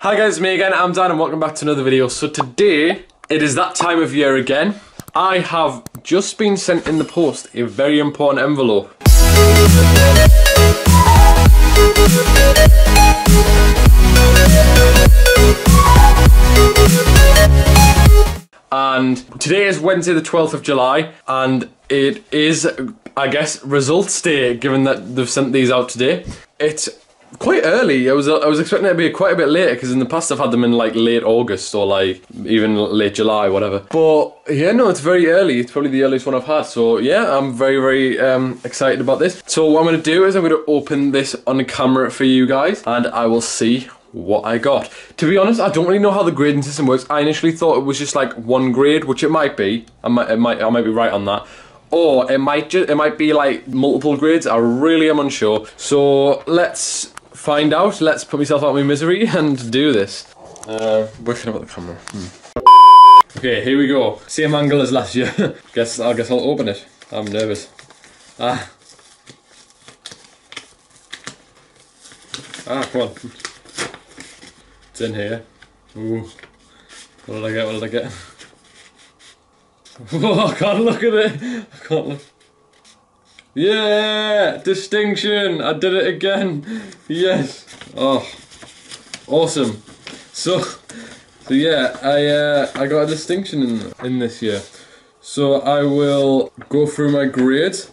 Hi guys, me again, I'm Dan and welcome back to another video. So today, it is that time of year again. I have just been sent in the post a very important envelope. And today is Wednesday the 12th of July and it is, I guess, results day, given that they've sent these out today. It's quite early. I was expecting it to be quite a bit later because in the past I've had them in like late August or like even late July, whatever. But yeah, no, it's very early. It's probably the earliest one I've had. So yeah, I'm very excited about this. So what I'm going to do is I'm going to open this on camera for you guys and I will see what I got. To be honest, I don't really know how the grading system works. I initially thought it was just like one grade, which it might be. I might be right on that. Or it might be like multiple grades. I really am unsure. So let's find out. Let's put myself out of my misery and do this. Working about the camera. Okay, here we go. Same angle as last year. I guess I'll open it. I'm nervous. Come on. It's in here. Ooh. What did I get? Oh, I can't look at it. I can't look. Yeah! Distinction! I did it again! Yes! Oh. Awesome. So yeah, I got a distinction in this year. So I will go through my grades.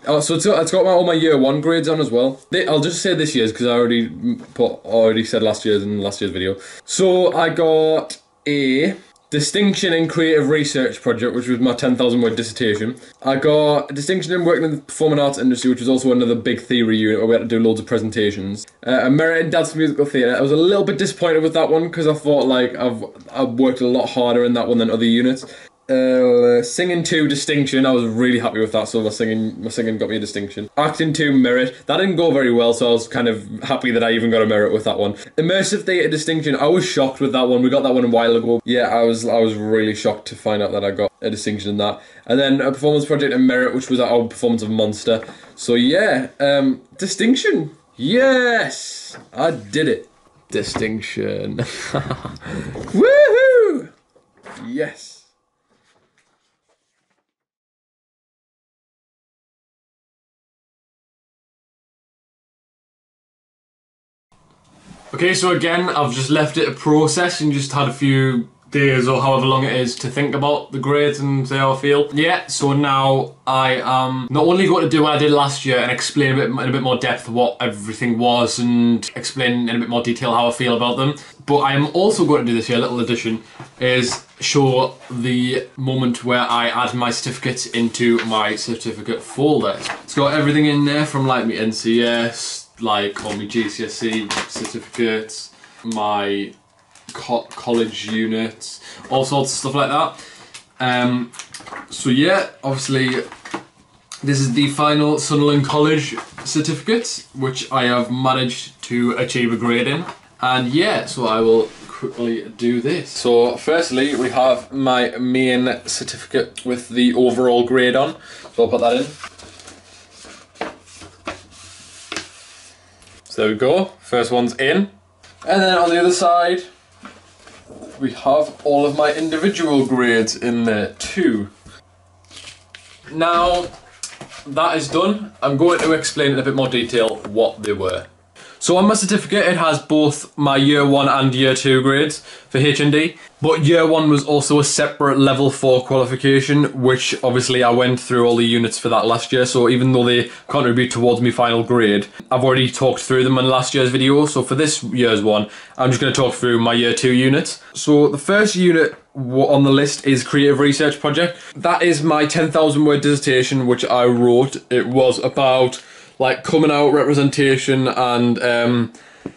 Oh, so it's got all my year one grades on as well. I'll just say this year's because I already said last year's in last year's video. So I got a distinction in creative research project, which was my 10,000 word dissertation. I got a distinction in working in the performing arts industry, which was also another big theory unit where we had to do loads of presentations. A merit in dance musical theatre. I was a little bit disappointed with that one because I thought like I've worked a lot harder in that one than other units. Singing 2 distinction, I was really happy with that, so my singing got me a distinction. Acting 2 merit, that didn't go very well, so I was kind of happy that I even got a merit with that one. Immersive theatre distinction, I was shocked with that one. We got that one a while ago. Yeah, I was really shocked to find out that I got a distinction in that. And then a performance project and merit, which was our performance of Monster. So yeah, distinction. Yes, I did it. Distinction. Woohoo! Yes. Okay, so again, I've just left it to process and just had a few days or however long it is to think about the grades and see how I feel. Yeah, so now I am not only going to do what I did last year and explain in a bit more depth what everything was and explain in a bit more detail how I feel about them, but I am also going to do this year, a little addition, is show the moment where I add my certificates into my certificate folder. It's got everything in there from like my NCS, like all my GCSE certificates, my college units, all sorts of stuff like that. So yeah, obviously this is the final Sunderland College certificate, which I have managed to achieve a grade in. And yeah, so I will quickly do this. So firstly, we have my main certificate with the overall grade on. So I'll put that in. So there we go, first one's in. And then on the other side, we have all of my individual grades in there too. Now, that is done. I'm going to explain in a bit more detail what they were. So on my certificate, it has both my year 1 and year 2 grades for HND, but year 1 was also a separate level 4 qualification, which obviously I went through all the units for that last year, so even though they contribute towards my final grade, I've already talked through them in last year's video, so for this year's one, I'm just going to talk through my year 2 units. So the first unit on the list is Creative Research Project. That is my 10,000 word dissertation, which I wrote. It was about like coming out representation and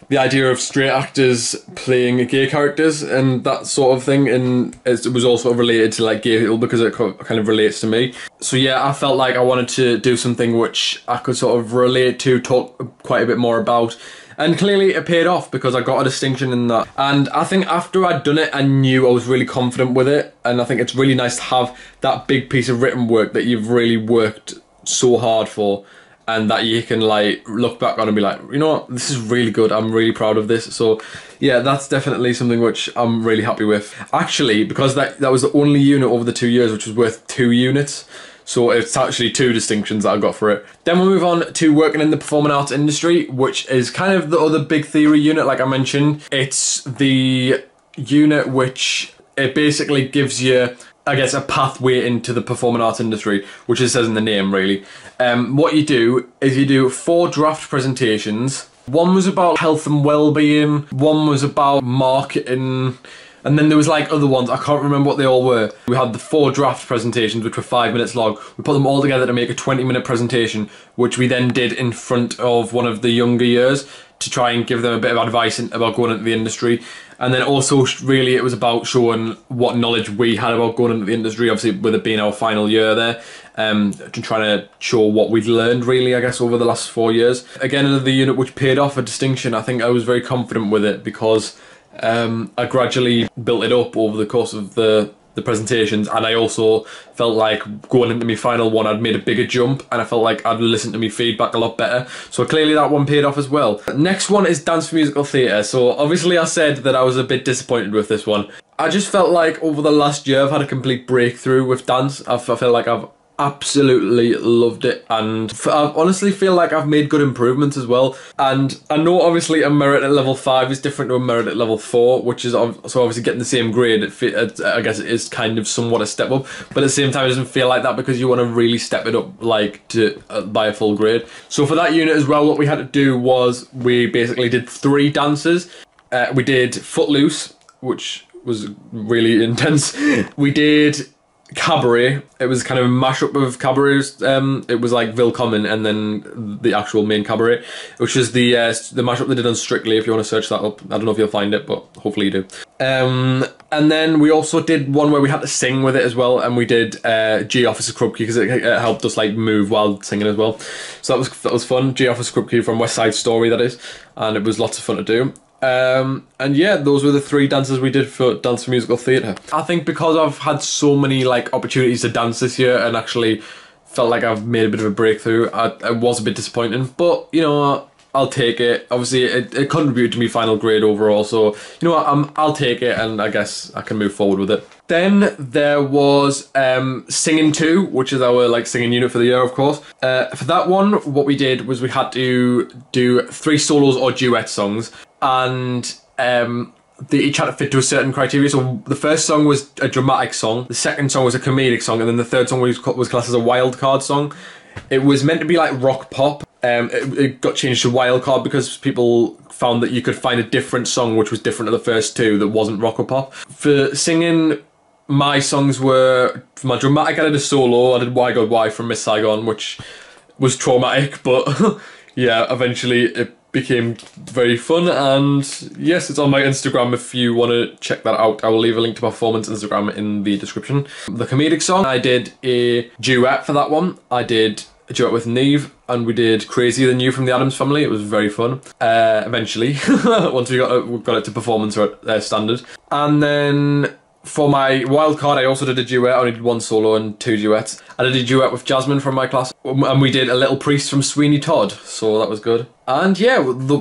the idea of straight actors playing gay characters and that sort of thing, and it was also related to like gay people because it kind of relates to me. So yeah, I felt like I wanted to do something which I could sort of relate to, talk quite a bit more about, and clearly it paid off because I got a distinction in that. And I think after I'd done it, I knew I was really confident with it, and I think it's really nice to have that big piece of written work that you've really worked so hard for and that you can like look back on and be like, you know what, this is really good, I'm really proud of this. So yeah, that's definitely something which I'm really happy with. Actually, because that was the only unit over the 2 years which was worth 2 units. So it's actually 2 distinctions that I got for it. Then we'll move on to working in the performing arts industry, which is kind of the other big theory unit, like I mentioned. It's the unit which it basically gives you, I guess, a pathway into the performing arts industry, which it says in the name, really. What you do is you do 4 draft presentations. One was about health and well-being, one was about marketing, and then there was like other ones, I can't remember what they all were. We had the 4 draft presentations, which were 5 minutes long. We put them all together to make a 20-minute presentation, which we then did in front of one of the younger years to try and give them a bit of advice about going into the industry. And then also, really, it was about showing what knowledge we had about going into the industry, obviously with it being our final year there, to try to show what we'd learned, really, I guess, over the last 4 years. Again, another unit which paid off a distinction. I think I was very confident with it because I gradually built it up over the course of the presentations, and I also felt like going into my final one I'd made a bigger jump, and I felt like I'd listened to my feedback a lot better, so clearly that one paid off as well. Next one is dance for musical theatre. So obviously I said that I was a bit disappointed with this one. I just felt like over the last year I've had a complete breakthrough with dance. I feel like I've absolutely loved it, and I honestly feel like I've made good improvements as well. And I know obviously a merit at level 5 is different to a merit at level 4, which is so obviously getting the same grade, I guess it is kind of somewhat a step up, but at the same time it doesn't feel like that because you want to really step it up like to by a full grade. So for that unit as well, what we had to do was we basically did 3 dances. We did Footloose, which was really intense. We did Cabaret. It was kind of a mashup of cabarets. It was like Willkommen and then the actual main cabaret, which is the mashup they did on Strictly. If you want to search that up, I don't know if you'll find it, but hopefully you do. And then we also did one where we had to sing with it as well, and we did G Officer Krupke because it helped us like move while singing as well. So that was fun. G Officer Krupke from West Side Story, that is, and it was lots of fun to do. And yeah, those were the 3 dances we did for Dance for Musical Theatre. I think because I've had so many like opportunities to dance this year and actually felt like I've made a bit of a breakthrough, it was a bit disappointing, but you know what, I'll take it. Obviously it contributed to my final grade overall, so you know what, I'll take it, and I guess I can move forward with it. Then there was Singing 2, which is our like singing unit for the year, of course. For that one, what we did was we had to do 3 solos or duet songs, and they each had to fit to a certain criteria. So the first song was a dramatic song, the second song was a comedic song, and then the third song was classed as a wild card song. It was meant to be like rock pop. It got changed to wild card because people found that you could find a different song which was different to the first 2 that wasn't rock or pop. For singing, my songs were, for my dramatic I did a solo, I did Why God Why from Miss Saigon, which was traumatic, but yeah, eventually it became very fun, and yes, it's on my Instagram if you want to check that out. I will leave a link to Performance Instagram in the description. The comedic song, I did a duet for that one. I did a duet with Neve, and we did Crazier Than You from the Addams Family. It was very fun, eventually, once we got it to performance standard. And then for my wild card, I also did a duet. I only did 1 solo and 2 duets. I did a duet with Jasmine from my class, and we did A Little Priest from Sweeney Todd, so that was good. And yeah,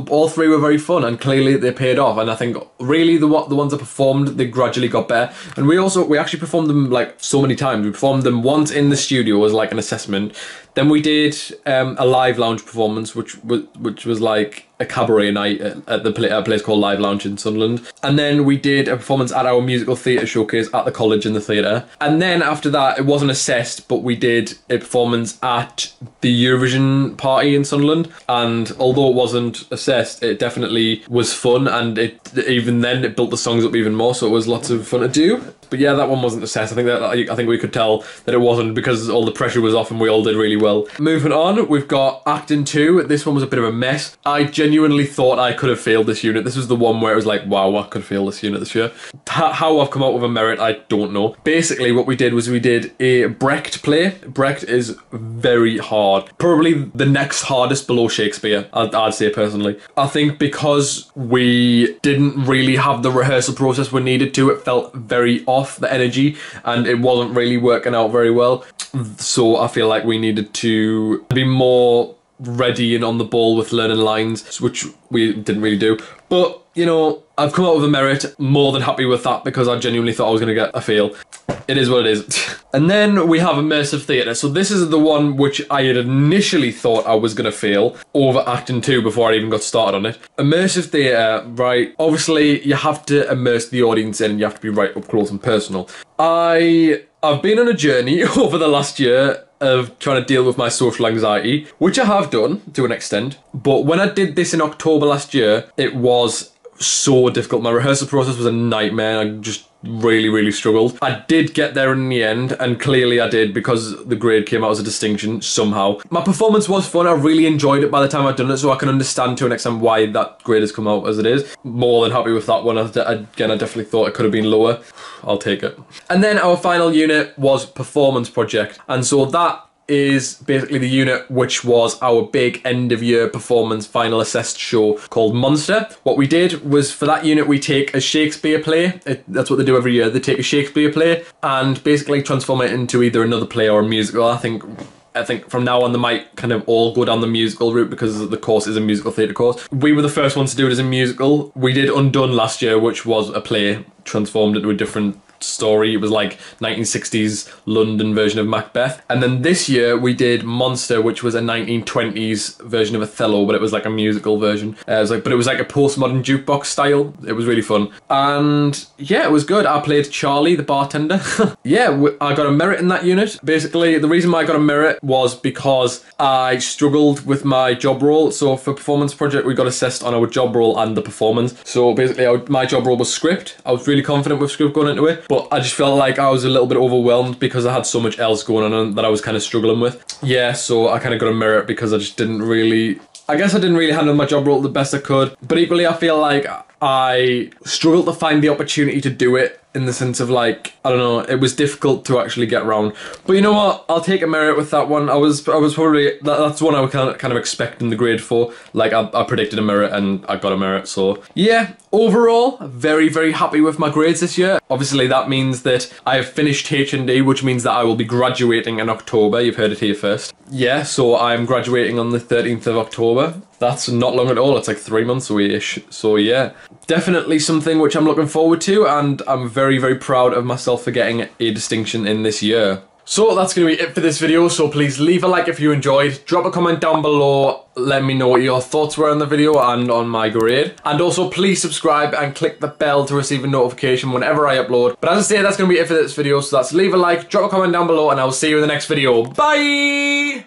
all 3 were very fun, and clearly they paid off. And I think really the ones that performed, they gradually got better. And we actually performed them like so many times. We performed them once in the studio as like an assessment. Then we did a live lounge performance, which was like a cabaret night at a place called Live Lounge in Sunderland. And then we did a performance at our musical theatre showcase at the college in the theatre. And then after that, it wasn't assessed, but we did a performance at the Eurovision party in Sunderland. And although it wasn't assessed, it definitely was fun, and even then it built the songs up even more, so it was lots of fun to do. But yeah, that one wasn't assessed. I think we could tell that it wasn't because all the pressure was off and we all did really well. Moving on, we've got Acting 2. This one was a bit of a mess. I genuinely thought I could have failed this unit. This was the one where it was like, wow, I could fail this unit this year. How I've come out with a merit, I don't know. Basically, what we did was we did a Brecht play. Brecht is very hard. Probably the next hardest below Shakespeare, I'd say personally. I think because we didn't really have the rehearsal process we needed to, it felt very off, the energy, and it wasn't really working out very well. So I feel like we needed to be more ready and on the ball with learning lines, which we didn't really do. But, you know, I've come out with a merit, more than happy with that, because I genuinely thought I was going to get a fail. It is what it is. And then we have immersive theatre. So this is the one which I had initially thought I was going to fail over acting 2 before I even got started on it. Immersive theatre, right, obviously you have to immerse the audience in and you have to be right up close and personal. I've been on a journey over the last year of trying to deal with my social anxiety, which I have done to an extent. But when I did this in October last year, it was so difficult. My rehearsal process was a nightmare. I just really struggled. I did get there in the end, and clearly I did, because the grade came out as a distinction somehow. My performance was fun. I really enjoyed it by the time I'd done it, so I can understand to an extent why that grade has come out as it is. More than happy with that one. Again, I definitely thought it could have been lower. I'll take it. And then our final unit was performance project, and so that is basically the unit which was our big end of year performance final assessed show called Monster. What we did was, for that unit, we take a Shakespeare play. That's what they do every year. They take a Shakespeare play and basically transform it into either another play or a musical. I think from now on they might kind of all go down the musical route, because the course is a musical theatre course. We were the first ones to do it as a musical. We did Undone last year, which was a play transformed into a different story. It was like 1960s London version of Macbeth. And then this year we did Monster, which was a 1920s version of Othello, but it was like a musical version. But it was like a postmodern jukebox style. It was really fun. And yeah, it was good. I played Charlie, the bartender. Yeah, I got a merit in that unit. Basically, the reason why I got a merit was because I struggled with my job role. So for performance project, we got assessed on our job role and the performance. So basically, my job role was script. I was really confident with script going into it, but I just felt like I was a little bit overwhelmed because I had so much else going on that I was kind of struggling with. Yeah, so I kind of got a merit because I just didn't really... I guess I didn't really handle my job role the best I could, but equally I feel like I struggled to find the opportunity to do it, in the sense of, like, I don't know, it was difficult to actually get around. But you know what? I'll take a merit with that one. I was probably, that's one I was kind of expecting the grade for. Like, I predicted a merit and I got a merit, so yeah. Overall, very happy with my grades this year. Obviously, that means that I have finished HND, which means that I will be graduating in October. You've heard it here first. Yeah, so I'm graduating on the 13th of October. That's not long at all. It's like 3 months away-ish. So yeah, definitely something which I'm looking forward to, and I'm very proud of myself for getting a distinction in this year. So that's going to be it for this video, so please leave a like if you enjoyed, drop a comment down below, let me know what your thoughts were on the video and on my grade, and also please subscribe and click the bell to receive a notification whenever I upload. But as I say, that's going to be it for this video, so that's leave a like, drop a comment down below, and I will see you in the next video. Bye!